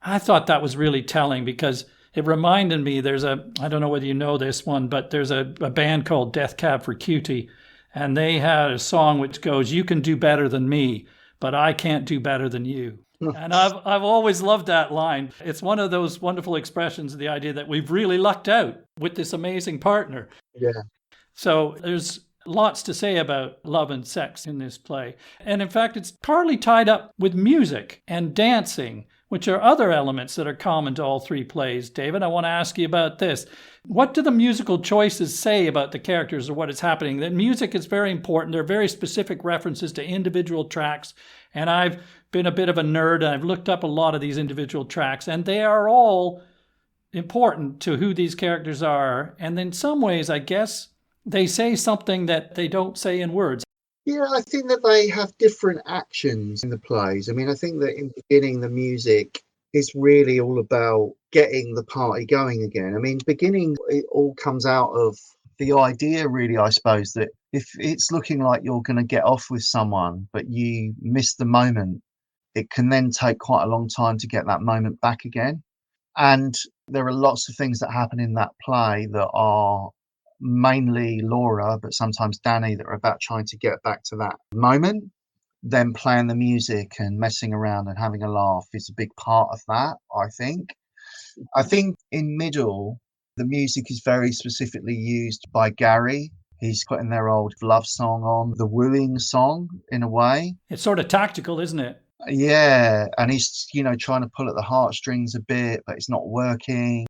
I thought that was really telling because it reminded me, I don't know whether you know this one, but there's a band called Death Cab for Cutie, and they had a song which goes, "You can do better than me, but I can't do better than you." And I've always loved that line. It's one of those wonderful expressions of the idea that we've really lucked out with this amazing partner. Yeah. So there's lots to say about love and sex in this play. And in fact, it's partly tied up with music and dancing, which are other elements that are common to all three plays. David, I want to ask you about this. What do the musical choices say about the characters or what is happening? That music is very important. There are very specific references to individual tracks. And I've been a bit of a nerd, and I've looked up a lot of these individual tracks, and they are all important to who these characters are. And in some ways, I guess, they say something that they don't say in words. Yeah, I think that they have different actions in the plays. I mean, I think that in the beginning, the music is really all about getting the party going again. I mean, beginning, it all comes out of The idea really, I suppose, that if it's looking like you're going to get off with someone, but you miss the moment, it can then take quite a long time to get that moment back again. And there are lots of things that happen in that play that are mainly Laura, but sometimes Danny, that are about trying to get back to that moment. Then playing the music and messing around and having a laugh is a big part of that, I think. I think in middle, the music is very specifically used by Gary. He's putting their old love song on, the wooing song in a way. It's sort of tactical, isn't it? Yeah, and he's, trying to pull at the heartstrings a bit, but it's not working.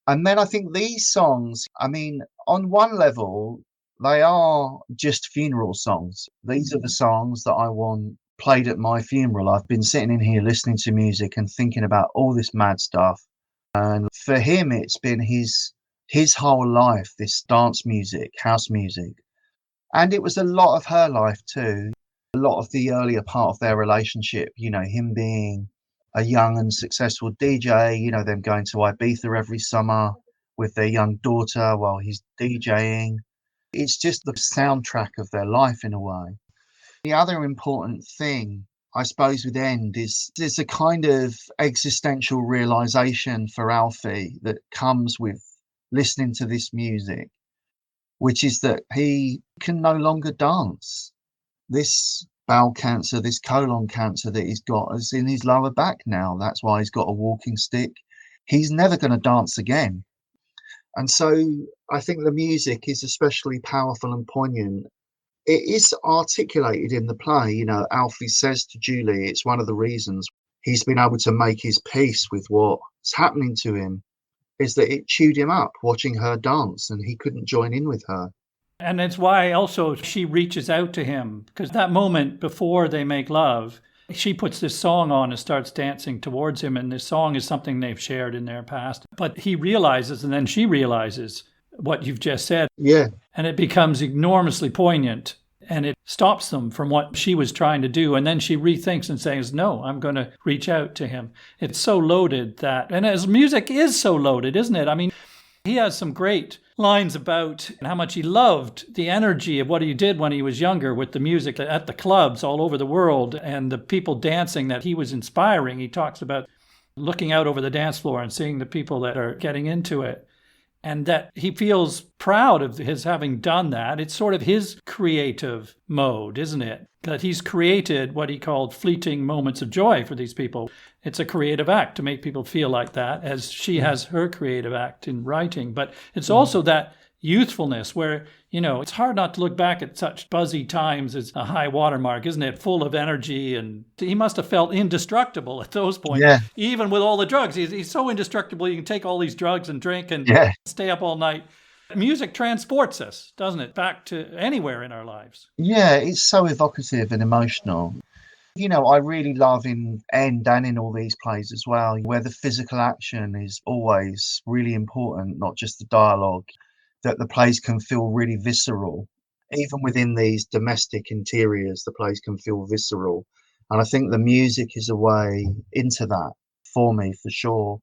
And then I think these songs, I mean, on one level, they are just funeral songs. These are the songs that I want played at my funeral. I've been sitting in here listening to music and thinking about all this mad stuff. And for him, it's been his whole life, this dance music, house music. And it was a lot of her life too. A lot of the earlier part of their relationship, him being a young and successful DJ, them going to Ibiza every summer with their young daughter while he's DJing. It's just the soundtrack of their life in a way. The other important thing, I suppose, with End is there's a kind of existential realization for Alfie that comes with listening to this music, which is that he can no longer dance. This bowel cancer, this colon cancer that he's got is in his lower back now. That's why he's got a walking stick. He's never going to dance again. And so I think the music is especially powerful and poignant. It is articulated in the play. Alfie says to Julie, it's one of the reasons he's been able to make his peace with what's happening to him, is that it chewed him up watching her dance and he couldn't join in with her. And it's why also she reaches out to him, because that moment before they make love, she puts this song on and starts dancing towards him. And this song is something they've shared in their past. But he realizes, and then she realizes what you've just said. Yeah. And it becomes enormously poignant. And it stops them from what she was trying to do. And then she rethinks and says, no, I'm going to reach out to him. It's so loaded that, and as music is so loaded, isn't it? I mean, he has some great lines about how much he loved the energy of what he did when he was younger with the music at the clubs all over the world and the people dancing that he was inspiring. He talks about looking out over the dance floor and seeing the people that are getting into it. And that he feels proud of his having done that. It's sort of his creative mode, isn't it? That he's created what he called fleeting moments of joy for these people. It's a creative act to make people feel like that, as she has her creative act in writing. But it's also that youthfulness where, it's hard not to look back at such buzzy times as a high watermark, isn't it? Full of energy. And he must have felt indestructible at those points. Yeah. Even with all the drugs. He's so indestructible. You can take all these drugs and drink and stay up all night. Music transports us, doesn't it? Back to anywhere in our lives. Yeah, it's so evocative and emotional. I really love in End and in all these plays as well, where the physical action is always really important, not just the dialogue, that the plays can feel really visceral. Even within these domestic interiors, the plays can feel visceral. And I think the music is a way into that for me, for sure.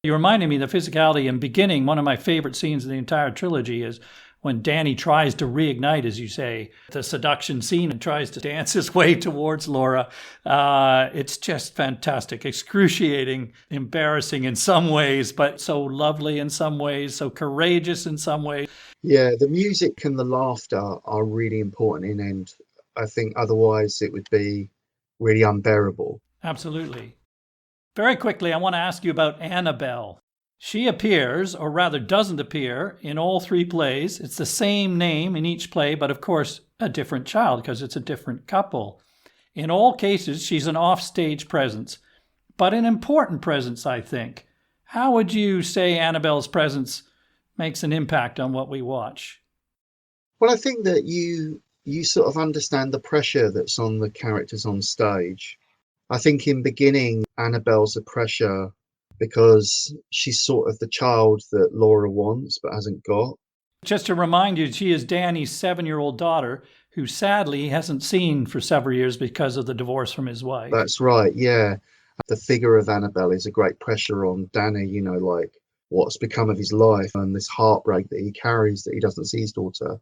You reminded me of the physicality in beginning. One of my favorite scenes in the entire trilogy is when Danny tries to reignite, as you say, the seduction scene and tries to dance his way towards Laura. It's just fantastic, excruciating, embarrassing in some ways, but so lovely in some ways, so courageous in some ways. Yeah, the music and the laughter are really important in End. I think otherwise it would be really unbearable. Absolutely. Very quickly, I want to ask you about Annabelle. She appears, or rather doesn't appear, in all three plays. It's the same name in each play, but of course a different child because it's a different couple. In all cases, she's an offstage presence, but an important presence, I think. How would you say Annabelle's presence makes an impact on what we watch? Well, I think that you sort of understand the pressure that's on the characters on stage. I think in beginning, Annabelle's a pressure because she's sort of the child that Laura wants but hasn't got. Just to remind you, she is Danny's 7-year-old daughter, who sadly he hasn't seen for several years because of the divorce from his wife. That's right, yeah. The figure of Annabelle is a great pressure on Danny, like what's become of his life and this heartbreak that he carries that he doesn't see his daughter.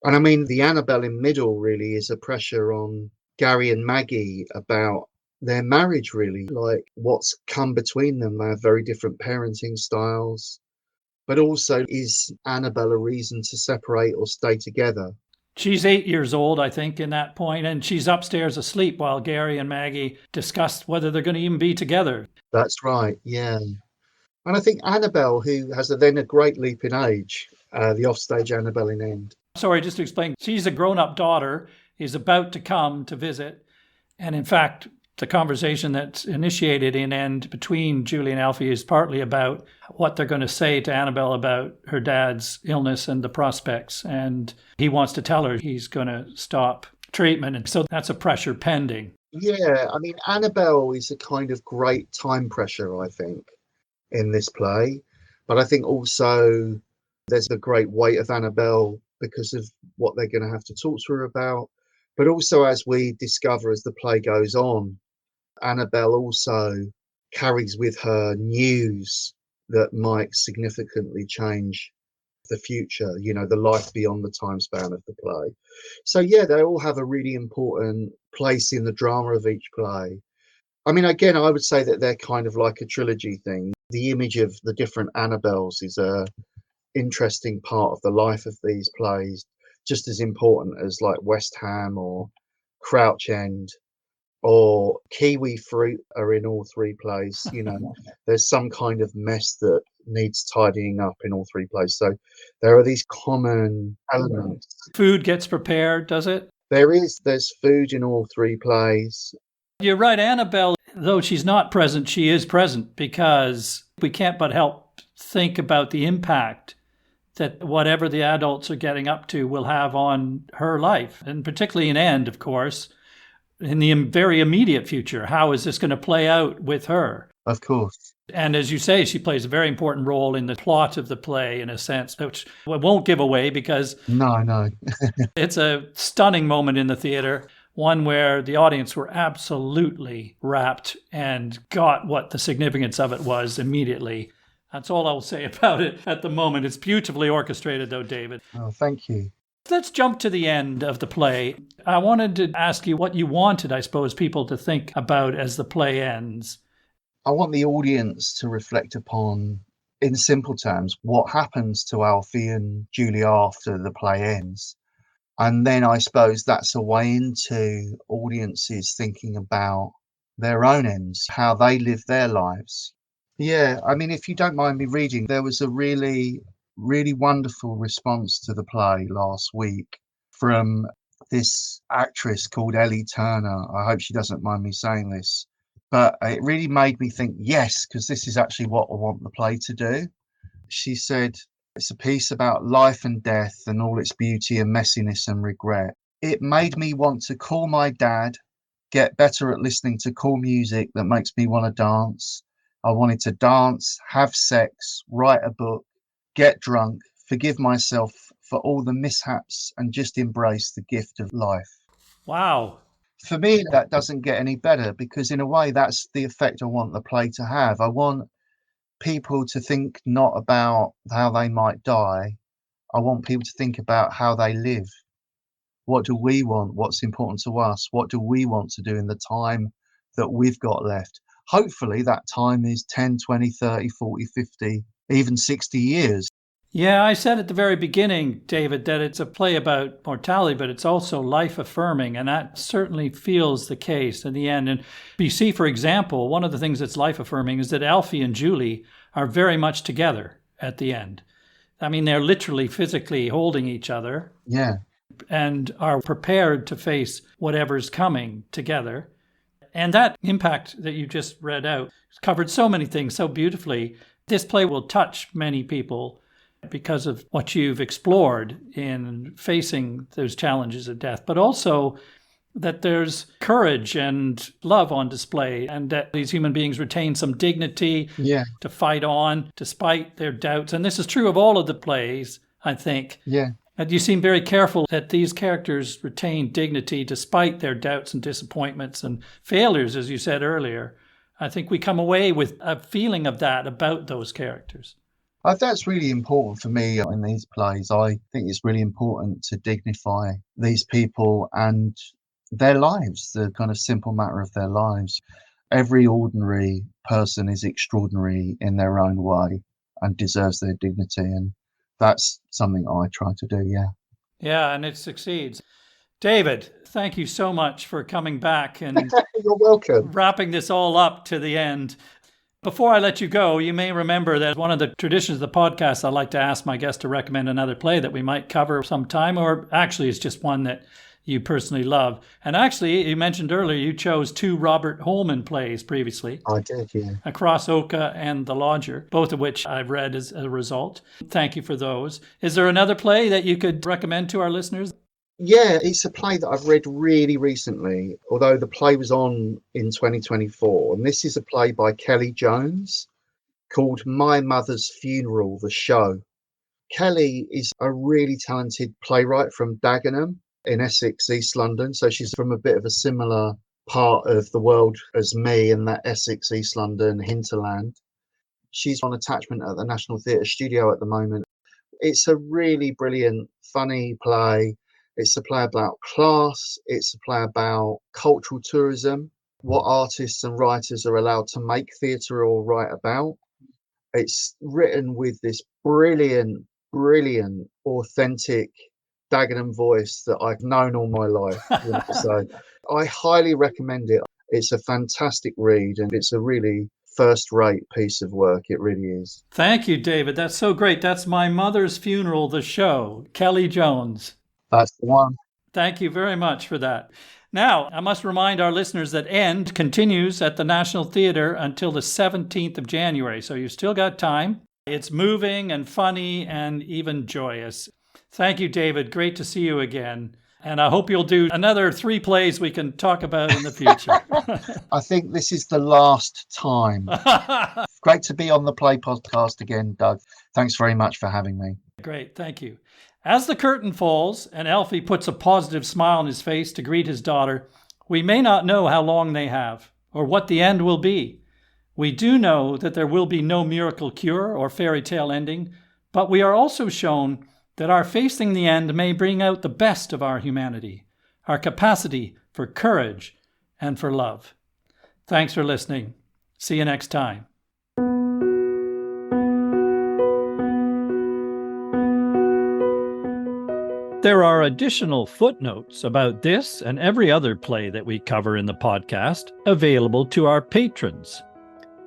And I mean, the Annabelle in middle really is a pressure on Gary and Maggie about their marriage, really, like what's come between them. They have very different parenting styles, but also is Annabelle a reason to separate or stay together? She's 8 years old, I think, in that point, and she's upstairs asleep while Gary and Maggie discuss whether they're going to even be together. That's right, yeah. And I think Annabelle, who has then a great leap in age, the offstage Annabelle in End. Sorry, just to explain, she's a grown-up daughter, is about to come to visit, and in fact, the conversation that's initiated in End between Julie and Alfie is partly about what they're going to say to Annabelle about her dad's illness and the prospects. And he wants to tell her he's going to stop treatment. And so that's a pressure pending. Yeah, I mean, Annabelle is a kind of great time pressure, I think, in this play. But I think also there's the great weight of Annabelle because of what they're going to have to talk to her about. But also, as we discover as the play goes on, Annabelle also carries with her news that might significantly change the future, the life beyond the time span of the play. So, yeah, they all have a really important place in the drama of each play. I mean, again, I would say that they're kind of like a trilogy thing. The image of the different Annabelles is a interesting part of the life of these plays, just as important as like West Ham or Crouch End or Kiwi Fruit are in all three plays. There's some kind of mess that needs tidying up in all three plays. So there are these common elements. Food gets prepared, does it? There's food in all three plays. You're right, Annabelle, though she's not present, she is present because we can't but help think about the impact that whatever the adults are getting up to will have on her life, and particularly in End, of course. In the very immediate future, how is this going to play out with her? Of course. And as you say, she plays a very important role in the plot of the play, in a sense, which I won't give away because No. it's a stunning moment in the theater, one where the audience were absolutely rapt and got what the significance of it was immediately. That's all I'll say about it at the moment. It's beautifully orchestrated, though, David. Oh, thank you. Let's jump to the end of the play. I wanted to ask you what you wanted, I suppose, people to think about as the play ends. I want the audience to reflect upon, in simple terms, what happens to Alfie and Julie after the play ends. And then I suppose that's a way into audiences thinking about their own ends, how they live their lives. Yeah, I mean, if you don't mind me reading, there was a really wonderful response to the play last week from this actress called Ellie Turner. I hope she doesn't mind me saying this, but it really made me think, yes, because this is actually what I want the play to do. She said, it's a piece about life and death and all its beauty and messiness and regret. It made me want to call my dad, get better at listening to cool music that makes me want to dance. I wanted to dance, have sex, write a book, get drunk, forgive myself for all the mishaps and just embrace the gift of life. Wow. For me, that doesn't get any better because in a way, that's the effect I want the play to have. I want people to think not about how they might die. I want people to think about how they live. What do we want? What's important to us? What do we want to do in the time that we've got left? Hopefully that time is 10, 20, 30, 40, 50, even 60 years. Yeah, I said at the very beginning, David, that it's a play about mortality, but it's also life affirming. And that certainly feels the case in the end. And you see, for example, one of the things that's life affirming is that Alfie and Julie are very much together at the end. I mean, they're literally physically holding each other. Yeah. And are prepared to face whatever's coming together. And that impact that you just read out covered so many things so beautifully. This play will touch many people because of what you've explored in facing those challenges of death, but also that there's courage and love on display, and that these human beings retain some dignity to fight on despite their doubts. And this is true of all of the plays, I think. Yeah. And you seem very careful that these characters retain dignity despite their doubts and disappointments and failures, as you said earlier. I think we come away with a feeling of that about those characters. That's really important for me in these plays. I think it's really important to dignify these people and their lives, the kind of simple matter of their lives. Every ordinary person is extraordinary in their own way and deserves their dignity. And that's something I try to do, yeah. Yeah, and it succeeds. David, thank you so much for coming back and You're welcome. Wrapping this all up to the end. Before I let you go, you may remember that one of the traditions of the podcast, I like to ask my guests to recommend another play that we might cover sometime, or actually it's just one that you personally love. And actually, you mentioned earlier you chose 2 Robert Holman plays previously. I did, yeah. Across Oka and The Lodger, both of which I've read as a result. Thank you for those. Is there another play that you could recommend to our listeners? Yeah, it's a play that I've read really recently, although the play was on in 2024. And this is a play by Kelly Jones called My Mother's Funeral, the Show. Kelly is a really talented playwright from Dagenham in Essex, East London. So she's from a bit of a similar part of the world as me in that Essex, East London hinterland. She's on attachment at the National Theatre Studio at the moment. It's a really brilliant, funny play. It's a play about class. It's a play about cultural tourism, what artists and writers are allowed to make theatre or write about. It's written with this brilliant, authentic Dagenham voice that I've known all my life. So I highly recommend it. It's a fantastic read and it's a really first-rate piece of work. It really is. Thank you, David. That's so great. That's My Mother's Funeral, the Show. Kelly Jones. That's the one. Thank you very much for that. Now, I must remind our listeners that End continues at the National Theatre until the 17th of January, so you've still got time. It's moving and funny and even joyous. Thank you, David. Great to see you again. And I hope you'll do another 3 plays we can talk about in the future. I think this is the last time. Great to be on the Play podcast again, Doug. Thanks very much for having me. Great, thank you. As the curtain falls and Alfie puts a positive smile on his face to greet his daughter, we may not know how long they have or what the end will be. We do know that there will be no miracle cure or fairy tale ending, but we are also shown that our facing the end may bring out the best of our humanity, our capacity for courage and for love. Thanks for listening. See you next time. There are additional footnotes about this and every other play that we cover in the podcast available to our patrons.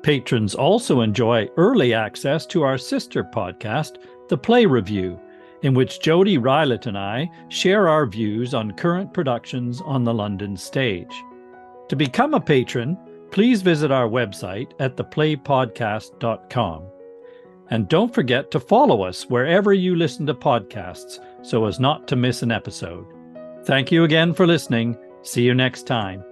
Patrons also enjoy early access to our sister podcast, The Play Review, in which Jody Rylett and I share our views on current productions on the London stage. To become a patron, please visit our website at theplaypodcast.com. And don't forget to follow us wherever you listen to podcasts so as not to miss an episode. Thank you again for listening. See you next time.